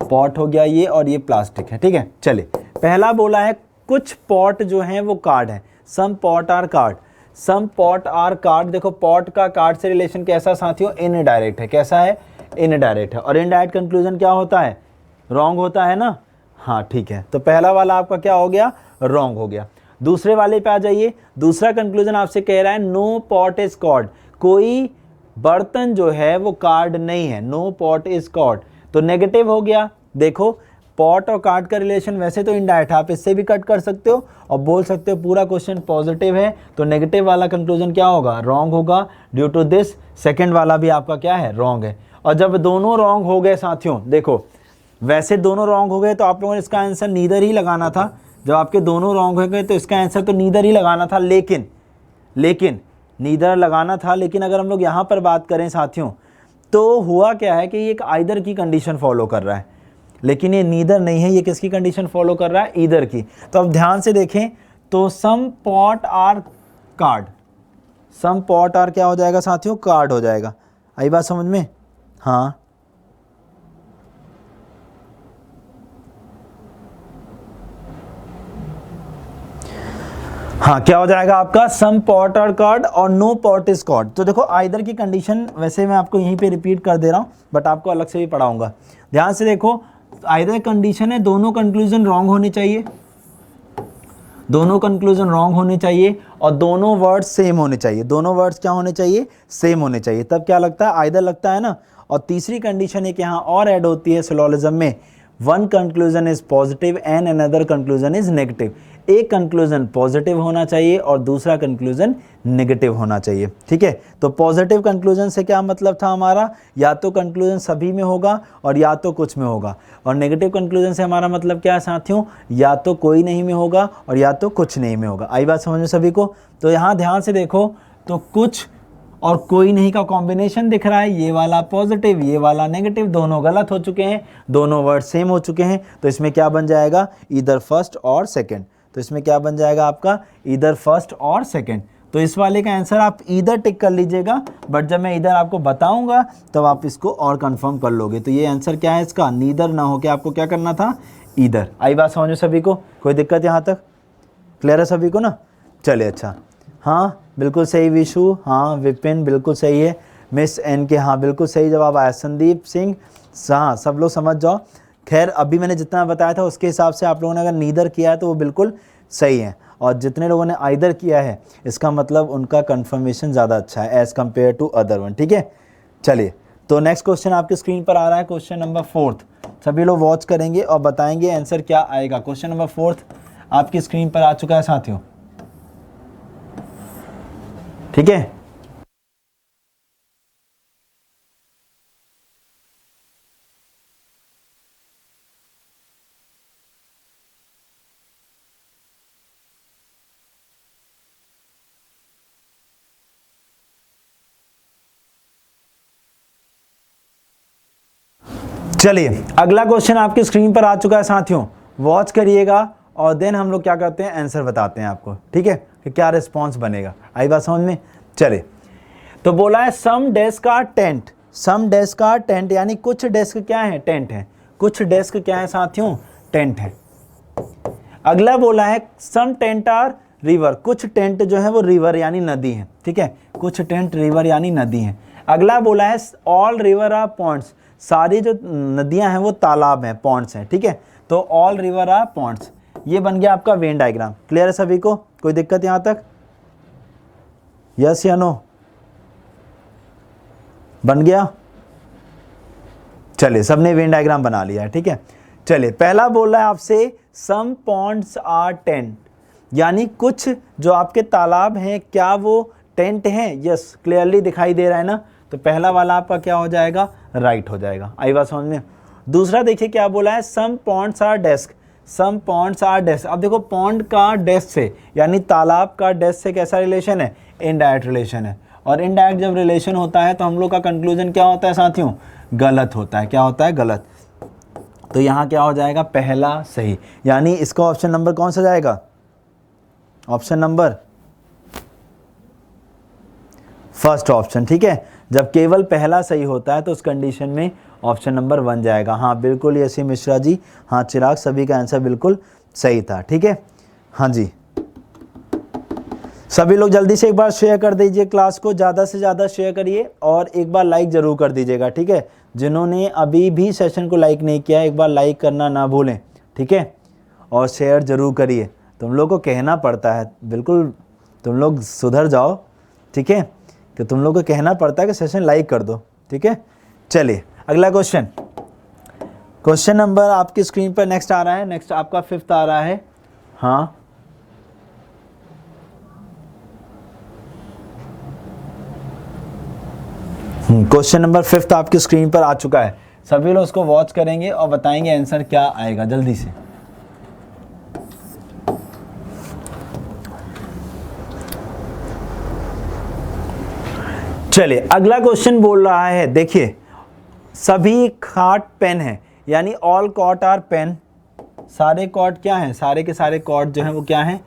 पॉट हो गया ये और ये प्लास्टिक है। ठीक है, चलिए पहला बोला है कुछ पॉट जो हैं वो कार्ड है, some pot are card, some pot are card. देखो पॉट का कार्ड से रिलेशन कैसा साथियों, इनडायरेक्ट है। कैसा है, इनडायरेक्ट है। और इनडायरेक्ट कंक्लूजन क्या होता है, रॉन्ग होता है ना। हाँ ठीक है, तो पहला वाला आपका क्या हो गया, रॉन्ग हो गया। दूसरे वाले पे आ जाइए, दूसरा कंक्लूजन आपसे कह रहा है नो पॉट इज कॉर्ड, कोई बर्तन जो है वो कार्ड नहीं है, नो पॉट इज कॉर्ड, तो नेगेटिव हो गया। देखो पॉट और कार्ड का रिलेशन वैसे तो इनडायरेक्ट, आप इससे भी कट कर सकते हो और बोल सकते हो पूरा क्वेश्चन पॉजिटिव है, तो नेगेटिव वाला कंक्लूजन क्या होगा, रॉन्ग होगा। ड्यू टू दिस सेकंड वाला भी आपका क्या है, रॉन्ग है। और जब दोनों रॉन्ग हो गए साथियों, देखो वैसे दोनों रॉन्ग हो गए तो आप लोगों ने इसका आंसर नीदर ही लगाना था। जब आपके दोनों रॉन्ग हो गए तो इसका आंसर तो नीदर ही लगाना था, लेकिन नीदर लगाना था। लेकिन अगर हम लोग यहाँ पर बात करें साथियों, तो हुआ क्या है कि ये एक आइदर की कंडीशन फॉलो कर रहा है, लेकिन ये नीदर नहीं है, ये किसकी कंडीशन फॉलो कर रहा है, ईदर की। तो अब ध्यान से देखें तो some pot are card, some pot are क्या हो जाएगा साथियों, कार्ड हो जाएगा। आई बात समझ में? हाँ हाँ, क्या हो जाएगा आपका, सम पॉट और कार्ड और नो पॉट इज कॉर्ड। तो देखो आइदर की कंडीशन वैसे मैं आपको यहीं पे रिपीट कर दे रहा हूँ, बट आपको अलग से भी पढ़ाऊंगा। ध्यान से देखो, आइदर कंडीशन है दोनों कंक्लूजन रॉन्ग होने चाहिए, दोनों कंक्लूजन रॉन्ग होने चाहिए और दोनों वर्ड्स सेम होने चाहिए। दोनों वर्ड्स क्या होने चाहिए, सेम होने चाहिए, तब क्या लगता है, आइदर लगता है ना। और तीसरी कंडीशन एक यहाँ और ऐड होती है सिलोजिज्म में, one conclusion is positive and another conclusion is negative. एक कंक्लूजन पॉजिटिव होना चाहिए और दूसरा कंक्लूजन नेगेटिव होना चाहिए, ठीक है। तो पॉजिटिव कंक्लूजन से क्या मतलब था हमारा, या तो कंक्लूजन सभी में होगा और या तो कुछ में होगा, और नेगेटिव कंक्लूजन से हमारा मतलब क्या है साथियों, या तो कोई नहीं में होगा और या तो कुछ नहीं में होगा। आई बात समझ में सभी को। तो यहाँ ध्यान से देखो, तो कुछ और कोई नहीं का कॉम्बिनेशन दिख रहा है, ये वाला पॉजिटिव ये वाला नेगेटिव, दोनों गलत हो चुके हैं, दोनों वर्ड सेम हो चुके हैं। तो इसमें क्या बन जाएगा, ईदर फर्स्ट और सेकंड। तो इसमें क्या बन जाएगा आपका, ईदर फर्स्ट और सेकंड। तो इस वाले का आंसर आप ईदर टिक कर लीजिएगा, बट जब मैं इधर आपको बताऊंगा तब आप इसको और कंफर्म कर लोगे। तो ये आंसर क्या है इसका, नीदर ना हो के आपको क्या करना था, ईदर। आई बात समझो सभी को, कोई दिक्कत यहाँ तक, क्लियर है सभी को ना। चलिए अच्छा, हाँ बिल्कुल सही विशु, हाँ विपिन बिल्कुल सही है, मिस एन के हाँ बिल्कुल सही जवाब आया, संदीप सिंह, हाँ सब लोग समझ जाओ। खैर अभी मैंने जितना बताया था उसके हिसाब से आप लोगों ने अगर नीदर किया है तो वो बिल्कुल सही है, और जितने लोगों ने आइदर किया है इसका मतलब उनका कंफर्मेशन ज़्यादा अच्छा है as compare to other one, ठीक है। चलिए तो नेक्स्ट क्वेश्चन आपकी स्क्रीन पर आ रहा है, क्वेश्चन नंबर 4। सभी लोग वॉच करेंगे और बताएंगे आंसर क्या आएगा। क्वेश्चन नंबर 4 आपकी स्क्रीन पर आ चुका है साथियों, ठीक है। चलिए अगला क्वेश्चन आपकी स्क्रीन पर आ चुका है साथियों, वॉच करिएगा और देन हम लोग क्या करते हैं, आंसर बताते हैं आपको, ठीक है, कि क्या रिस्पॉन्स बनेगा। आई बात समझ में। चलिए तो बोला है some desk are tent, some desk are tent, यानी कुछ डेस्क क्या है, टेंट है। कुछ डेस्क क्या है साथियों, टेंट है। अगला बोला है सम टेंट आर रिवर, कुछ टेंट जो है वो रिवर यानी नदी है, ठीक है, कुछ टेंट रिवर यानी नदी है। अगला बोला है ऑल रिवर आर पॉन्ड्स, सारी जो नदियां हैं वो तालाब हैं, पॉन्ड्स हैं, ठीक है। तो ऑल रिवर आर पॉन्ड्स, ये बन गया आपका वेन डायग्राम। क्लियर है सभी को, कोई दिक्कत यहां तक, यस या नो, बन गया। चलिए सबने वेन डायग्राम बना लिया है, ठीक है। चलिए पहला बोल रहा है आपसे सम पॉन्ड्स आर टेंट, यानी कुछ जो आपके तालाब हैं क्या वो टेंट हैं, यस क्लियरली दिखाई दे रहा है ना। तो पहला वाला आपका क्या हो जाएगा, राइट हो जाएगा। आई बात समझ में। दूसरा देखिए क्या बोला है, some ponds are desk, some ponds are desk. अब देखो पॉन्ड का डेस्क से यानी तालाब का डेस्क से कैसा रिलेशन है, इनडायरेक्ट रिलेशन है, और इनडायरेक्ट जब रिलेशन होता है तो हम लोग का कंक्लूजन क्या होता है साथियों, गलत होता है। क्या होता है, गलत। तो यहाँ क्या हो जाएगा, पहला सही, यानी इसका ऑप्शन नंबर कौन सा जाएगा, ऑप्शन नंबर फर्स्ट ऑप्शन, ठीक है। जब केवल पहला सही होता है तो उस कंडीशन में ऑप्शन नंबर 1 जाएगा। हाँ बिल्कुल यसी मिश्रा जी, हाँ चिराग, सभी का आंसर बिल्कुल सही था, ठीक है। हाँ जी सभी लोग जल्दी से एक बार शेयर कर दीजिए क्लास को, ज़्यादा से ज़्यादा शेयर करिए और एक बार लाइक ज़रूर कर दीजिएगा, ठीक है। जिन्होंने अभी भी सेशन को लाइक नहीं किया एक बार लाइक करना ना भूलें, ठीक है, और शेयर ज़रूर करिए। तुम लोग को कहना पड़ता है, बिल्कुल तुम लोग सुधर जाओ, ठीक है, कि तुम लोग को कहना पड़ता है कि सेशन लाइक कर दो, ठीक है। चलिए अगला क्वेश्चन, क्वेश्चन नंबर आपकी स्क्रीन पर नेक्स्ट आ रहा है, नेक्स्ट आपका 5th आ रहा है। हाँ क्वेश्चन नंबर 5th आपकी स्क्रीन पर आ चुका है, सभी लोग उसको वॉच करेंगे और बताएंगे आंसर क्या आएगा जल्दी से। चलिए अगला क्वेश्चन बोल रहा है, देखिए सभी खाट पेन है, यानी ऑल कॉट आर पेन, सारे कॉट क्या हैं, सारे के सारे कॉट जो हैं वो क्या हैं,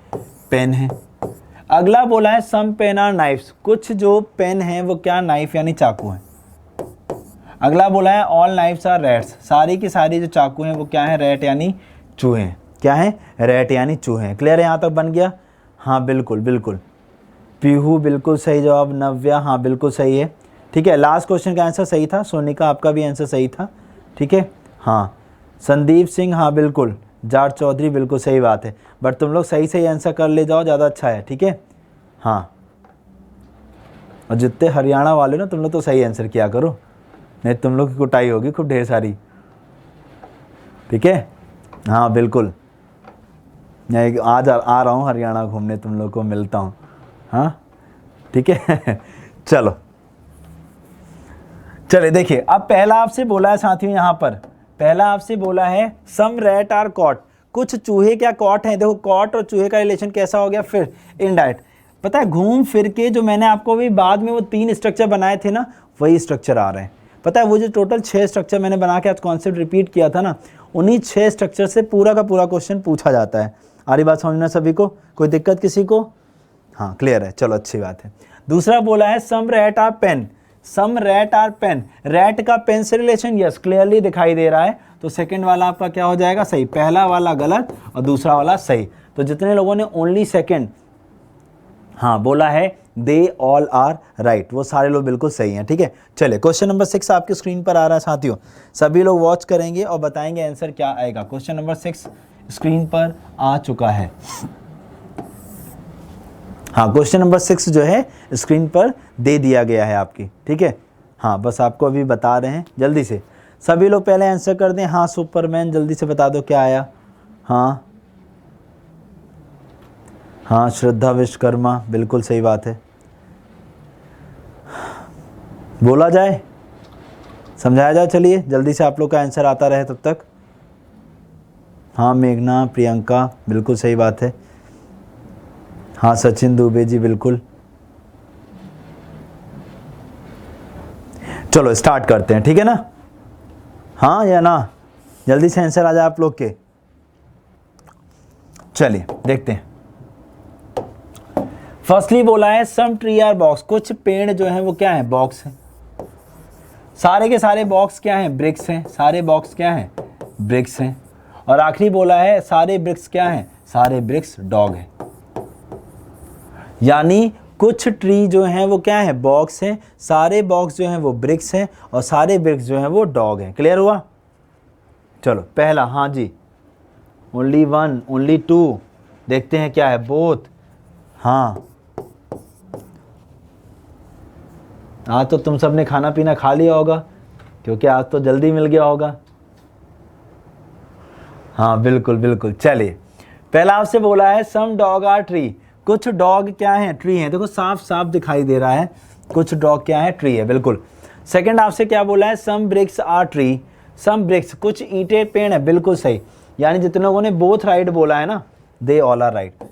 पेन है। अगला बोला है सम पेन आर नाइफ्स, कुछ जो पेन हैं वो क्या, नाइफ यानी चाकू हैं। अगला बोला है ऑल नाइफ्स आर रैट्स, सारी की सारी जो चाकू हैं वो क्या है, रैट यानी चूहे हैं। क्या है, रैट यानी चूहे हैं। क्लियर है, यहाँ तक बन गया। हाँ बिल्कुल बिल्कुल, पीहू बिल्कुल सही जवाब, नव्या हाँ बिल्कुल सही है, ठीक है। लास्ट क्वेश्चन का आंसर सही था, सोनिका आपका भी आंसर सही था, ठीक है। हाँ संदीप सिंह हाँ बिल्कुल, जाट चौधरी बिल्कुल सही बात है, बट तुम लोग सही सही आंसर कर ले जाओ, ज़्यादा अच्छा है, ठीक है। हाँ और जितने हरियाणा वाले ना तुम लोग तो सही आंसर किया करो, नहीं तुम लोग की कुटाई होगी खूब ढेर सारी। ठीक है, हाँ बिल्कुल। मैं आज आ रहा हूँ हरियाणा घूमने, तुम लोग को मिलता हूँ, हाँ ठीक है। चलो चले देखिए, अब पहला आपसे बोला है साथियों, यहाँ पर पहला आपसे बोला है सम रैट आर कॉट, कुछ चूहे क्या कॉट हैं। देखो कॉट और चूहे का रिलेशन कैसा हो गया, फिर इनडायरेक्ट। पता है घूम फिर के जो मैंने आपको अभी बाद में वो 3 स्ट्रक्चर बनाए थे ना, वही स्ट्रक्चर आ रहे हैं। पता है वो जो टोटल 6 स्ट्रक्चर मैंने बना के आज कॉन्सेप्ट रिपीट किया था ना, उन्हीं 6 स्ट्रक्चर से पूरा का पूरा क्वेश्चन पूछा जाता है। आ रही बात समझना सभी को, कोई दिक्कत किसी को? हाँ क्लियर है, चलो अच्छी बात है। दूसरा बोला है some rat are pen, some rat are pen, rat का पेन से रिलेशन यस क्लियरली दिखाई दे रहा है, तो सेकंड वाला आपका क्या हो जाएगा, सही। पहला वाला गलत और दूसरा वाला सही। तो जितने लोगों ने ओनली सेकंड हाँ बोला है दे ऑल आर राइट, वो सारे लोग बिल्कुल सही हैं, ठीक है। चलिए क्वेश्चन नंबर 6 आपकी स्क्रीन पर आ रहा है साथियों, सभी लोग वॉच करेंगे और बताएंगे आंसर क्या आएगा। क्वेश्चन नंबर 6 स्क्रीन पर आ चुका है। हाँ क्वेश्चन नंबर 6 जो है स्क्रीन पर दे दिया गया है आपकी, ठीक है। हाँ बस आपको अभी बता रहे हैं, जल्दी से सभी लोग पहले आंसर कर दें। हाँ सुपरमैन जल्दी से बता दो क्या आया। हाँ हाँ श्रद्धा विश्वकर्मा, बिल्कुल सही बात है। बोला जाए, समझाया जाए, चलिए जल्दी से आप लोग का आंसर आता रहे तब तक। हाँ मेघना, प्रियंका, बिल्कुल सही बात है। हाँ सचिन दुबे जी, बिल्कुल। चलो स्टार्ट करते हैं, ठीक है ना, हाँ या ना, जल्दी से आंसर आ जाए आप लोग के। चलिए देखते हैं। फर्स्टली बोला है सम ट्री आर बॉक्स, कुछ पेड़ जो हैं वो क्या है, बॉक्स हैं। सारे के सारे बॉक्स क्या हैं, ब्रिक्स हैं। सारे बॉक्स क्या हैं, ब्रिक्स हैं। और आखिरी बोला है सारे ब्रिक्स क्या हैं, सारे ब्रिक्स डॉग हैं। यानी कुछ ट्री जो हैं वो क्या है, बॉक्स हैं, सारे बॉक्स जो हैं वो ब्रिक्स हैं और सारे ब्रिक्स जो हैं वो डॉग हैं। क्लियर हुआ? चलो पहला, हाँ जी, ओनली 1, ओनली 2, देखते हैं क्या है, बोथ। हाँ आज तो तुम सब ने खाना पीना खा लिया होगा, क्योंकि आज तो जल्दी मिल गया होगा। हाँ बिल्कुल बिल्कुल। चलिए पहला आपसे बोला है सम डॉग आर ट्री, कुछ डॉग क्या हैं, ट्री हैं। देखो साफ साफ दिखाई दे रहा है, कुछ डॉग क्या है, ट्री है, बिल्कुल। सेकंड आपसे क्या बोला है, some bricks are tree, some bricks कुछ ईंटें पेड़ है, बिल्कुल सही। यानी जितने लोगों ने बोथ राइट बोला है ना, दे ऑल आर राइट।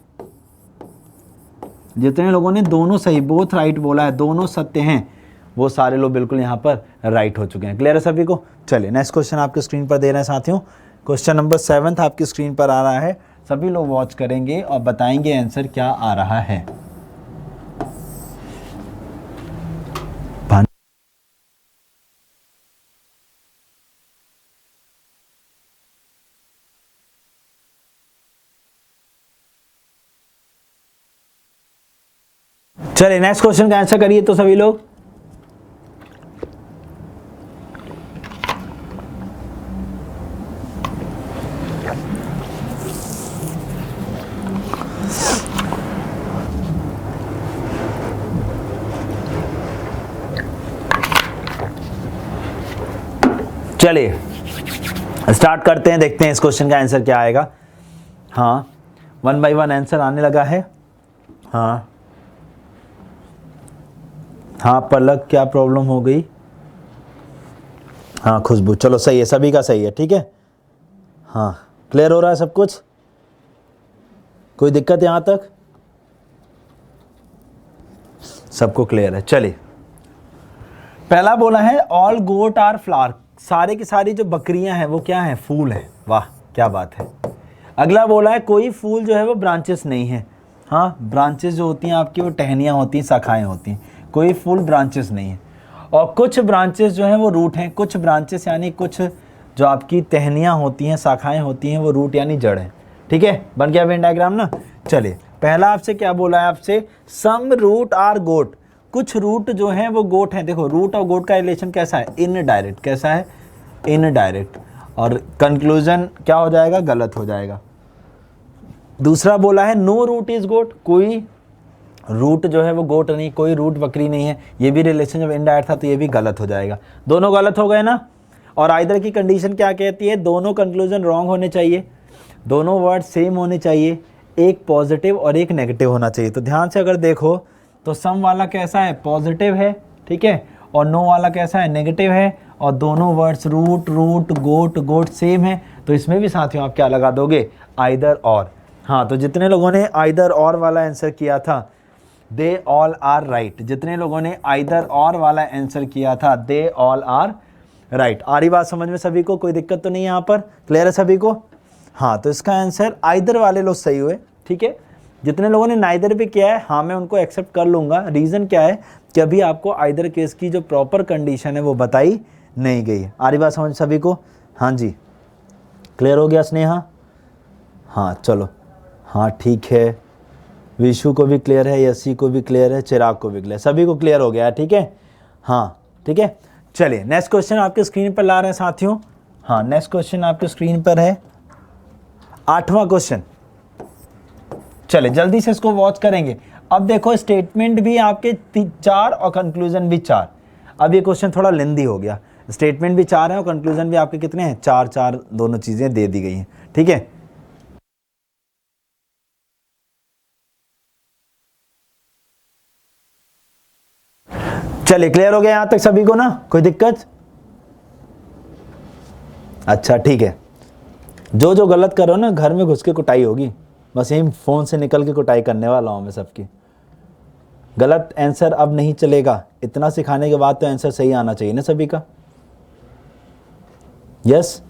जितने लोगों ने दोनों सही, बोथ राइट बोला है, दोनों सत्य हैं, वो सारे लोग बिल्कुल यहाँ पर राइट हो चुके हैं। क्लियर है सभी को? चलिए नेक्स्ट क्वेश्चन आपके स्क्रीन पर दे रहे हैं साथियों। क्वेश्चन नंबर 7 आपकी स्क्रीन पर आ रहा है, सभी लोग वॉच करेंगे और बताएंगे आंसर क्या आ रहा है। चलिए नेक्स्ट क्वेश्चन का आंसर करिए तो सभी लोग। चलिए स्टार्ट करते हैं, देखते हैं इस क्वेश्चन का आंसर क्या आएगा। हाँ 1 बाय 1 आंसर आने लगा है। हाँ हाँ पलक क्या प्रॉब्लम हो गई? हाँ खुशबू, चलो सही है, सभी का सही है, ठीक है। हाँ क्लियर हो रहा है सब कुछ, कोई दिक्कत यहाँ तक? सबको क्लियर है। चलिए पहला बोला है ऑल गोट आर फ्लावर, सारे की सारी जो बकरियां हैं वो क्या हैं, फूल हैं। वाह क्या बात है। अगला बोला है कोई फूल जो है वो ब्रांचेस नहीं है। हाँ ब्रांचेस जो होती हैं आपकी वो टहनियाँ होती हैं, शाखाएं होती हैं, कोई फूल ब्रांचेस नहीं है। और कुछ ब्रांचेस जो हैं वो रूट हैं, कुछ ब्रांचेस यानी कुछ जो आपकी टहनियाँ होती हैं, शाखाएं होती हैं, वो रूट यानी जड़ है, ठीक है। बन गया वेन डायग्राम ना। चलिए पहला आपसे क्या बोला है, आपसे सम रूट आर गोट, कुछ रूट जो हैं वो गोट हैं। देखो रूट और गोट का रिलेशन कैसा है, इनडायरेक्ट। कैसा है, इनडायरेक्ट। और कंक्लूजन क्या हो जाएगा, गलत हो जाएगा। दूसरा बोला है नो रूट इज गोट, कोई रूट जो है वो गोट नहीं, कोई रूट बकरी नहीं है, ये भी रिलेशन जब इनडायरेक्ट था तो ये भी गलत हो जाएगा। दोनों गलत हो गए ना। और आइदर की कंडीशन क्या कहती है, दोनों कंक्लूजन रॉन्ग होने चाहिए, दोनों वर्ड सेम होने चाहिए, एक पॉजिटिव और एक नेगेटिव होना चाहिए। तो ध्यान से अगर देखो तो सम वाला कैसा है, पॉजिटिव है, ठीक है, और नो वाला कैसा है, नेगेटिव है, और दोनों वर्ड्स रूट रूट गोट गोट सेम है। तो इसमें भी साथियों आप क्या लगा दोगे, आइदर और। हाँ, तो जितने लोगों ने आइदर और वाला आंसर किया था दे ऑल आर राइट, जितने लोगों ने आइदर और वाला आंसर किया था दे ऑल आर राइट। आ रही बात समझ में सभी को, कोई दिक्कत तो नहीं है यहाँ पर, क्लियर है सभी को? हाँ, तो इसका आंसर आइदर वाले लोग सही हुए, ठीक है। जितने लोगों ने नाइदर भी किया है, हाँ मैं उनको एक्सेप्ट कर लूँगा। रीज़न क्या है कि अभी आपको आइदर केस की जो प्रॉपर कंडीशन है वो बताई नहीं गई। आ रही बात समझ सभी को? हाँ जी, क्लियर हो गया स्नेहा? हाँ चलो, हाँ ठीक है, विशु को भी क्लियर है, यसी को भी क्लियर है, चिराग को भी क्लियर, सभी को क्लियर हो गया है, ठीक है। हाँ ठीक है, चलिए नेक्स्ट क्वेश्चन आपके स्क्रीन पर ला रहे हैं साथियों। हाँ, नेक्स्ट क्वेश्चन आपके स्क्रीन पर है, 8वां क्वेश्चन। चले जल्दी से इसको वॉच करेंगे। अब देखो स्टेटमेंट भी आपके 4 और कंक्लूजन भी 4। अब ये क्वेश्चन थोड़ा लेंदी हो गया, स्टेटमेंट भी 4 है और कंक्लूजन भी आपके कितने हैं, 4 4, दोनों चीजें दे दी गई हैं, ठीक है। चलिए क्लियर हो गया यहां तक सभी को ना, कोई दिक्कत? अच्छा ठीक है, जो जो गलत कर रहे हो ना घर में घुस के कुटाई होगी, बस यही फोन से निकल के कुटाई करने वाला हूं मैं सबकी। गलत आंसर अब नहीं चलेगा, इतना सिखाने के बाद तो आंसर सही आना चाहिए ना सभी का। यस,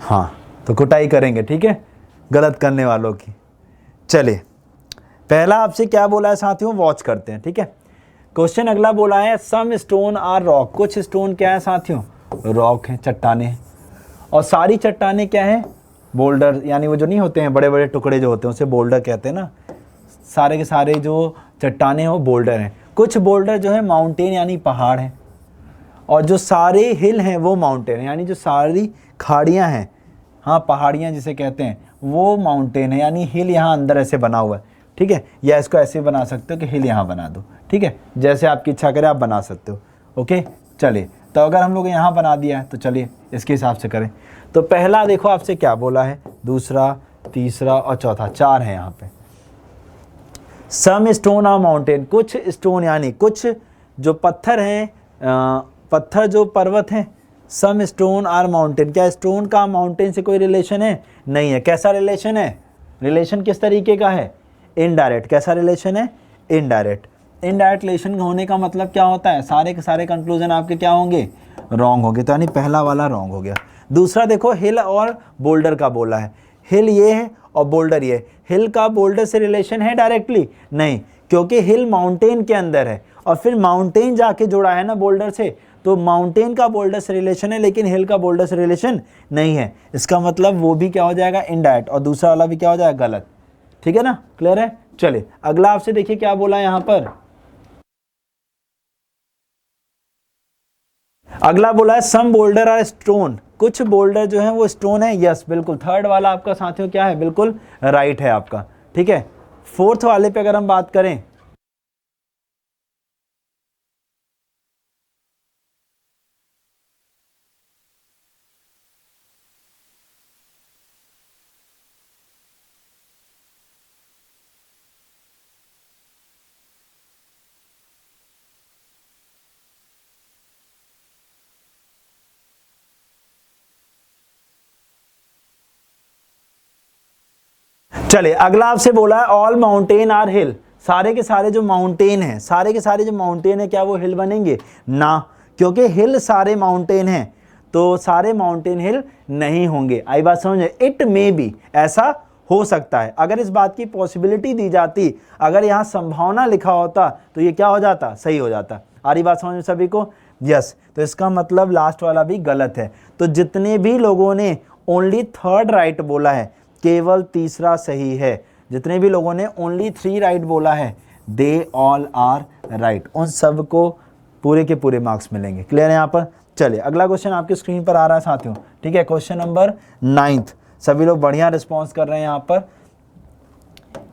हाँ तो कुटाई करेंगे, ठीक है, गलत करने वालों की। चलिए पहला आपसे क्या बोला है साथियों, वॉच करते हैं, ठीक है। क्वेश्चन अगला बोला है सम स्टोन आर रॉक, कुछ स्टोन क्या है साथियों, रॉक है, चट्टाने हैं, और सारी चट्टाने क्या है, बोल्डर, यानी वो जो नहीं होते हैं बड़े बड़े टुकड़े जो होते हैं उसे बोल्डर कहते हैं ना। सारे के सारे जो चट्टाने हैं वो बोल्डर हैं। कुछ बोल्डर जो है माउंटेन यानी पहाड़ हैं, और जो सारे हिल हैं वो माउंटेन है, यानी जो सारी खाड़ियाँ हैं, हाँ पहाड़ियाँ जिसे कहते हैं, वो माउंटेन है, यानी हिल यहाँ अंदर ऐसे बना हुआ है, ठीक है। या इसको ऐसे बना सकते हो कि हिल यहाँ बना दो, ठीक है, जैसे आपकी इच्छा करे आप बना सकते हो, ओके। चलिए तो अगर हम लोग यहाँ बना दिया है तो चलिए इसके हिसाब से करें। तो पहला देखो आपसे क्या बोला है, दूसरा, तीसरा और चौथा, 4 है यहाँ पे। सम स्टोन आर माउंटेन, कुछ स्टोन यानी कुछ जो पत्थर हैं, पत्थर जो पर्वत हैं। सम स्टोन आर माउंटेन, क्या स्टोन का माउंटेन से कोई रिलेशन है? नहीं है। कैसा रिलेशन है? रिलेशन किस तरीके का है? इनडायरेक्ट। कैसा रिलेशन है? इनडायरेक्ट। इनडायरेक्ट रिलेशन होने का मतलब क्या होता है, सारे के सारे कंक्लूजन आपके क्या होंगे, रॉन्ग होंगे। तो यानी पहला वाला रॉन्ग हो गया। दूसरा देखो हिल और बोल्डर का बोला है, हिल ये है और बोल्डर ये। हिल का बोल्डर से रिलेशन है डायरेक्टली? नहीं, क्योंकि हिल माउंटेन के अंदर है और फिर माउंटेन जाके जुड़ा है ना बोल्डर से, तो माउंटेन का बोल्डर से रिलेशन है लेकिन हिल का बोल्डर से रिलेशन नहीं है। इसका मतलब वो भी क्या हो जाएगा, इनडायरेक्ट, और दूसरा वाला भी क्या हो जाएगा, गलत। ठीक है ना, क्लियर है। चलिए अगला आपसे देखिए क्या बोला है यहां पर। अगला बोला है सम बोल्डर आर स्टोन, कुछ बोल्डर जो है वो स्टोन है। यस बिल्कुल, थर्ड वाला आपका साथियों क्या है, बिल्कुल राइट है आपका। ठीक है, फोर्थ वाले पे अगर हम बात करें, चलिए अगला आपसे बोला है ऑल माउंटेन आर हिल, सारे के सारे जो माउंटेन हैं, सारे के सारे जो माउंटेन है क्या वो हिल बनेंगे ना, क्योंकि हिल सारे माउंटेन हैं तो सारे माउंटेन हिल नहीं होंगे। आई बात समझ? इट मे बी, ऐसा हो सकता है। अगर इस बात की पॉसिबिलिटी दी जाती, अगर यहाँ संभावना लिखा होता तो ये क्या हो जाता, सही हो जाता। आ रही बात समझ में सभी को? यस। तो इसका मतलब लास्ट वाला भी गलत है। तो जितने भी लोगों ने ओनली थर्ड राइट बोला है, केवल तीसरा सही है। जितने भी लोगों ने ओनली 3 राइट बोला है, दे ऑल आर राइट, उन सब को पूरे के पूरे मार्क्स मिलेंगे। क्लियर है यहाँ पर? चलिए अगला क्वेश्चन आपकी स्क्रीन पर आ रहा है साथियों। ठीक है, क्वेश्चन नंबर 9। सभी लोग बढ़िया रिस्पॉन्स कर रहे हैं यहाँ पर।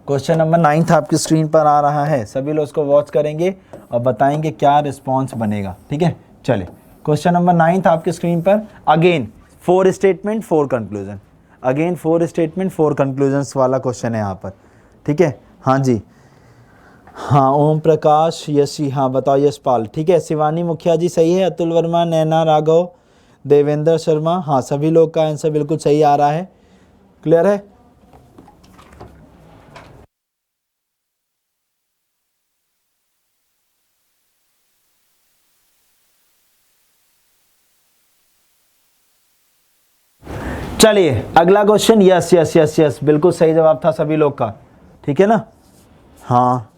क्वेश्चन नंबर 9 आपकी स्क्रीन पर आ रहा है, सभी लोग उसको वॉच करेंगे और बताएंगे क्या रिस्पॉन्स बनेगा। ठीक है, चलिए क्वेश्चन नंबर 9 आपके स्क्रीन पर। Again 4 statement 4 conclusion, again 4 statement 4 conclusions वाला क्वेश्चन है यहाँ पर, ठीक है। हाँ जी, हाँ ओम प्रकाश, यशी, हाँ बताओ यशपाल, ठीक है। शिवानी मुखिया जी सही है, अतुल वर्मा, नैना राघव, देवेंद्र शर्मा, हाँ सभी लोग का आंसर बिल्कुल सही आ रहा है। क्लियर है? चलिए अगला question. Yes yes yes yes, बिल्कुल सही जवाब था सभी लोग का, ठीक है ना। हाँ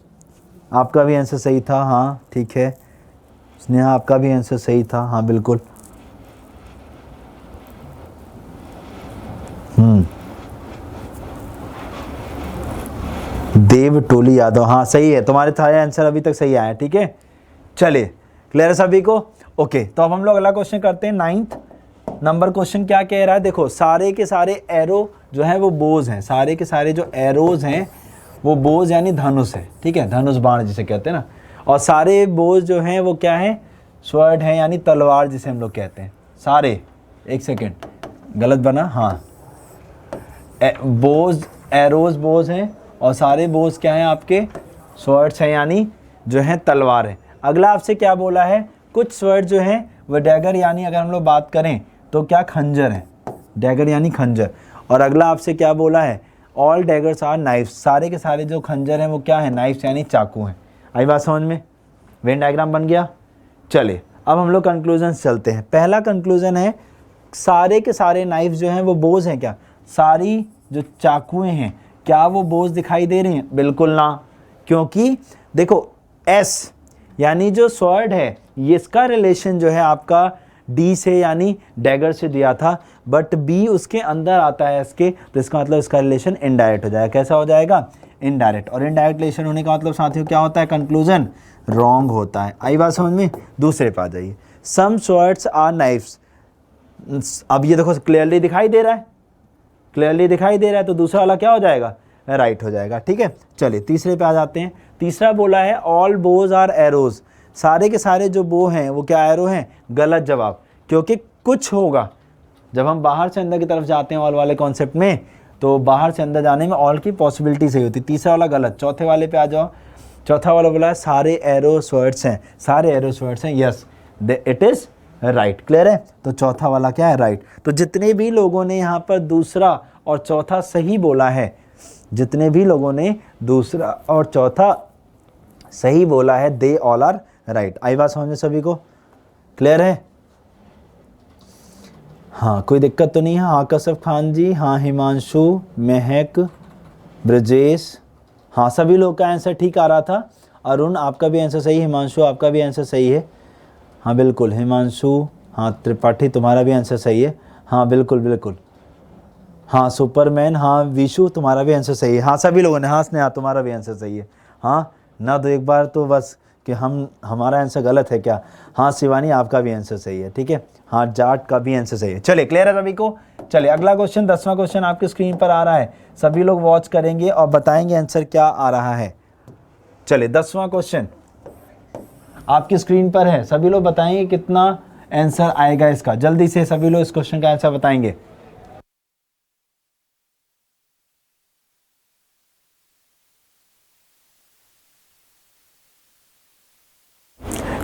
आपका भी आंसर सही था, हाँ ठीक है। स्नेहा आपका भी आंसर सही था, हाँ बिल्कुल। देव टोली यादव, हाँ सही है, तुम्हारे सारे आंसर अभी तक सही आए, ठीक है। चलिए क्लियर है सभी को? ओके, तो अब हम लोग अगला क्वेश्चन करते हैं। 9th नंबर क्वेश्चन क्या कह रहा है, देखो सारे के सारे एरो जो है वो बोज हैं, सारे के सारे जो एरोज हैं वो बोज यानी धनुष है, ठीक है, धनुष बाण जिसे कहते हैं ना। और सारे बोज जो हैं वो क्या है, स्वर्ड है यानी तलवार जिसे हम लोग कहते हैं। सारे, एक सेकेंड गलत बना, हाँ बोज, एरोज बोज हैं और सारे बोज क्या हैं आपके, स्वर्ड्स हैं यानी जो है तलवार है। अगला आपसे क्या बोला है, कुछ स्वर्ड जो हैं वो डैगर यानी अगर हम लोग बात करें तो क्या खंजर है, डैगर यानी खंजर। और अगला आपसे क्या बोला है, ऑल डैगर्स आर नाइफ्स, सारे के सारे जो खंजर हैं वो क्या है, नाइफ्स यानी चाकू हैं। आई बात समझ में? वेन डायग्राम बन गया। चलिए अब हम लोग कंक्लूजन चलते हैं। पहला कंक्लूजन है, सारे के सारे नाइफ्स जो हैं वो बोझ हैं क्या, सारी जो चाकुएं हैं क्या वो बोझ दिखाई दे रही हैं? बिल्कुल ना, क्योंकि देखो एस यानी जो स्वॉर्ड है ये इसका रिलेशन जो है आपका डी से यानी डैगर से दिया था, बट बी उसके अंदर आता है इसके, तो इसका मतलब इसका रिलेशन इनडायरेक्ट हो जाएगा। कैसा हो जाएगा? इनडायरेक्ट। और इनडायरेक्ट रिलेशन होने का मतलब साथियों क्या होता है, कंक्लूजन रॉन्ग होता है। आई बात समझ में? दूसरे पे आ जाइए। सम स्वॉर्ड्स आर नाइफ्स, अब ये देखो क्लियरली दिखाई दे रहा है, क्लियरली दिखाई दे रहा है, तो दूसरा वाला क्या हो जाएगा, राइट हो जाएगा, ठीक है। चलिए तीसरे पे आ जाते हैं। तीसरा बोला है ऑल बोज आर एरोज, सारे के सारे जो बो हैं वो क्या एरो हैं? गलत जवाब, क्योंकि कुछ होगा जब हम बाहर से अंदर की तरफ जाते हैं ऑल वाले कॉन्सेप्ट में, तो बाहर से अंदर जाने में ऑल की पॉसिबिलिटी सही होती। तीसरा वाला गलत। चौथे वाले पे आ जाओ। चौथा वाला बोला है सारे एरो स्वर्ड्स हैं, सारे एरो स्वर्ड्स हैं, yes it is right. Clear है? तो चौथा वाला क्या है, राइट। तो जितने भी लोगों ने यहाँ पर दूसरा और चौथा सही बोला है, जितने भी लोगों ने दूसरा और चौथा सही बोला है, दे ऑल आर राइट। आई बात समझ में सभी को? क्लियर है? हाँ कोई दिक्कत तो नहीं है? हाँ कसफ खान जी, हाँ हिमांशु, महक, ब्रजेश, हाँ सभी लोग का आंसर ठीक आ रहा था। अरुण आपका भी आंसर सही, हिमांशु आपका भी आंसर सही है, हाँ बिल्कुल हिमांशु, हाँ त्रिपाठी तुम्हारा भी आंसर सही है, हाँ बिल्कुल बिल्कुल, हाँ सुपरमैन, हाँ विशु तुम्हारा भी आंसर सही है, हाँ सभी लोगों ने, हाँ स्नेहा तुम्हारा भी आंसर सही है, हाँ ना तो एक बार तो बस कि हमारा आंसर गलत है क्या, हाँ शिवानी आपका भी आंसर सही है, ठीक है, हाँ जाट का भी आंसर सही है। चलिए क्लियर है सभी को? चलिए अगला क्वेश्चन, 10वां क्वेश्चन आपके स्क्रीन पर आ रहा है, सभी लोग वॉच करेंगे और बताएंगे आंसर क्या आ रहा है। चलिए 10वां क्वेश्चन आपकी स्क्रीन पर है, सभी लोग बताएंगे कितना आंसर आएगा इसका, जल्दी से सभी लोग इस क्वेश्चन का आंसर बताएंगे।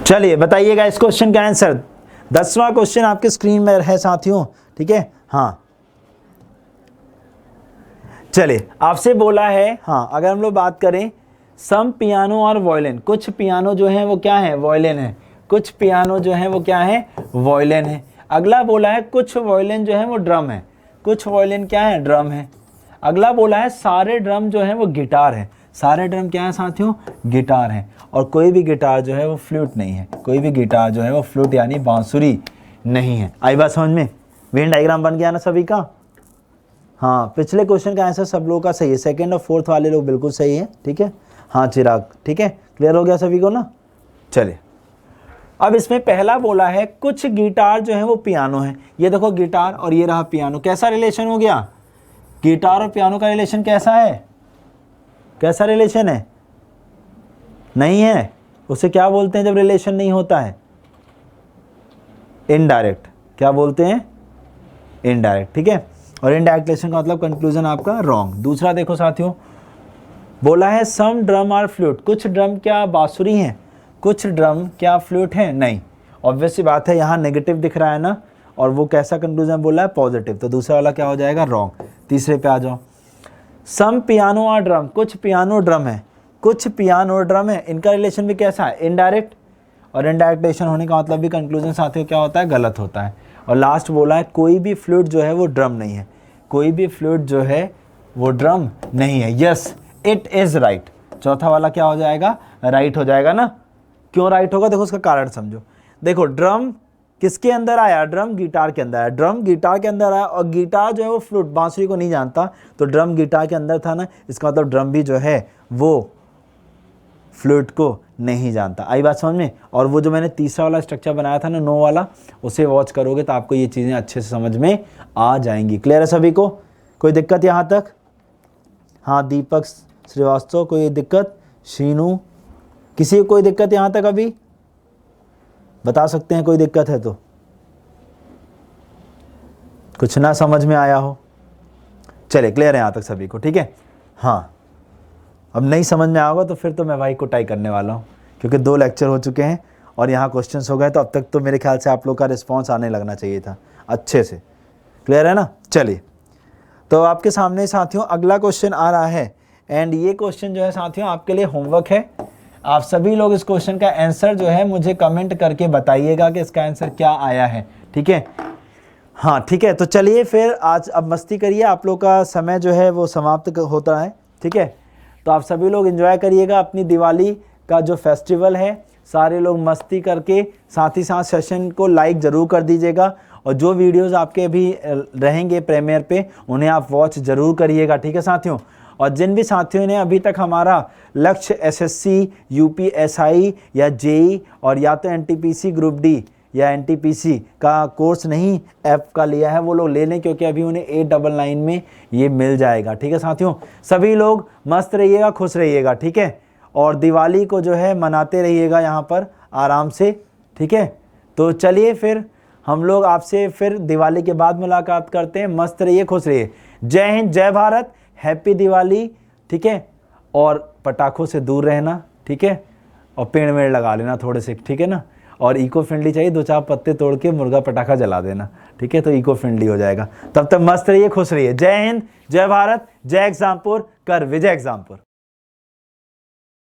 चलिए बताइएगा इस क्वेश्चन का आंसर। 10वां क्वेश्चन आपके स्क्रीन में है साथियों, ठीक है। हाँ चलिए आपसे बोला है, हाँ अगर हम लोग बात करें सम पियानो और वॉयलिन, कुछ पियानो जो है वो क्या है, वॉयलिन है, कुछ पियानो जो है वो क्या है, वॉयलिन है। अगला बोला है कुछ वॉयलिन जो है वो ड्रम है, कुछ वॉयलिन क्या है, ड्रम है। अगला बोला है सारे ड्रम जो है वो गिटार है, सारे ड्रम क्या है साथियों, गिटार है। और कोई भी गिटार जो है वो फ्लूट नहीं है, कोई भी गिटार जो है वो फ्लूट यानी बांसुरी नहीं है। आई बात समझ में? वेन डायग्राम बन गया ना सभी का? हाँ पिछले क्वेश्चन का आंसर सब लोगों का सही है, सेकंड और फोर्थ वाले लोग बिल्कुल सही है, ठीक है। हाँ चिराग, ठीक है, क्लियर हो गया सभी को ना? चलिए अब इसमें पहला बोला है कुछ गिटार जो है वो पियानो है, ये देखो गिटार और ये रहा पियानो, कैसा रिलेशन हो गया, गिटार और पियानो का रिलेशन कैसा है, कैसा रिलेशन है, नहीं है, उसे क्या बोलते हैं जब रिलेशन नहीं होता है, इनडायरेक्ट, क्या बोलते हैं, इनडायरेक्ट, ठीक है। और इनडायरेक्ट रिलेशन का मतलब कंक्लूजन आपका रॉन्ग। दूसरा देखो साथियों, बोला है सम ड्रम आर फ्लूट, कुछ ड्रम क्या बांसुरी हैं, कुछ ड्रम क्या फ्लूट हैं, नहीं। ऑब्वियस सी बात है, यहाँ नेगेटिव दिख रहा है ना, और वो कैसा कंक्लूजन बोला है, पॉजिटिव, तो दूसरा वाला क्या हो जाएगा, रॉन्ग। तीसरे पे आ जाओ, सम पियानो आर ड्रम, कुछ पियानो ड्रम है, कुछ पियानो ड्रम है, इनका रिलेशन भी कैसा है, इनडायरेक्ट, और इनडायरेक्ट रिलेशन होने का मतलब भी कंक्लूजन साथियों क्या होता है, गलत होता है। और लास्ट बोला है कोई भी फ्लूट जो है वो ड्रम नहीं है, कोई भी फ्लूट जो है वो ड्रम नहीं है। यस इट इज राइट, चौथा वाला क्या हो जाएगा, राइट हो जाएगा ना। क्यों राइट होगा, देखो उसका कारण समझो। देखो ड्रम किसके अंदर आया, ड्रम गिटार के अंदर आया, ड्रम गिटार के अंदर आया, और गिटार जो है वो फ्लूट बांसुरी को नहीं जानता, तो ड्रम गिटार के अंदर था ना, इसका मतलब ड्रम भी जो है वो फ्लूट को नहीं जानता। आई बात समझ में। और वो जो मैंने तीसरा वाला स्ट्रक्चर बनाया था ना, नो वाला, उसे वॉच करोगे तो आपको ये चीज़ें अच्छे से समझ में आ जाएंगी। क्लियर है सभी को, कोई दिक्कत यहाँ तक? हाँ दीपक श्रीवास्तव, कोई दिक्कत? शीनू, किसी को कोई दिक्कत यहाँ तक? अभी बता सकते हैं कोई दिक्कत है तो, कुछ ना समझ में आया हो। चले क्लियर है यहाँ तक सभी को, ठीक है। हाँ अब नहीं समझ में आएगा तो फिर तो मैं भाई कुटाई करने वाला हूँ, क्योंकि 2 लेक्चर हो चुके हैं और यहाँ क्वेश्चंस हो गए, तो अब तक तो मेरे ख्याल से आप लोग का रिस्पॉन्स आने लगना चाहिए था अच्छे से। क्लियर है ना। चलिए तो आपके सामने साथियों अगला क्वेश्चन आ रहा है, एंड ये क्वेश्चन जो है साथियों आपके लिए होमवर्क है। आप सभी लोग इस क्वेश्चन का आंसर जो है मुझे कमेंट करके बताइएगा कि इसका आंसर क्या आया है, ठीक है। हाँ ठीक है, तो चलिए फिर आज अब मस्ती करिए, आप लोग का समय जो है वो समाप्त होता है, ठीक है। तो आप सभी लोग एंजॉय करिएगा अपनी दिवाली का जो फेस्टिवल है, सारे लोग मस्ती करके, साथ ही साथ सेशन को लाइक ज़रूर कर दीजिएगा, और जो वीडियोस आपके अभी रहेंगे प्रीमियर पे उन्हें आप वॉच ज़रूर करिएगा, ठीक है साथियों। और जिन भी साथियों ने अभी तक हमारा लक्ष्य एसएससी, यूपीएसआई या जेई और या तो एनटीपीसी ग्रुप डी या एनटीपीसी का कोर्स नहीं ऐप का लिया है, वो लोग ले लें, क्योंकि अभी उन्हें 899 में ये मिल जाएगा, ठीक है साथियों। सभी लोग मस्त रहिएगा, खुश रहिएगा, ठीक है। और दिवाली को जो है मनाते रहिएगा यहाँ पर आराम से, ठीक है। तो चलिए फिर हम लोग आपसे फिर दिवाली के बाद मुलाकात करते हैं। मस्त रहिए, खुश रहिए। जय हिंद, जय भारत, हैप्पी दिवाली, ठीक है। और पटाखों से दूर रहना, ठीक है। और पेड़ वेड़ लगा लेना थोड़े से, ठीक है ना। और इको फ्रेंडली चाहिए, 2-4 पत्ते तोड़ के मुर्गा पटाखा जला देना, ठीक है, तो इको फ्रेंडली हो जाएगा। तब तक मस्त रहिए, खुश रहिए। जय हिंद, जय भारत, जय एग्जामपुर, कर विजय एग्जामपुर।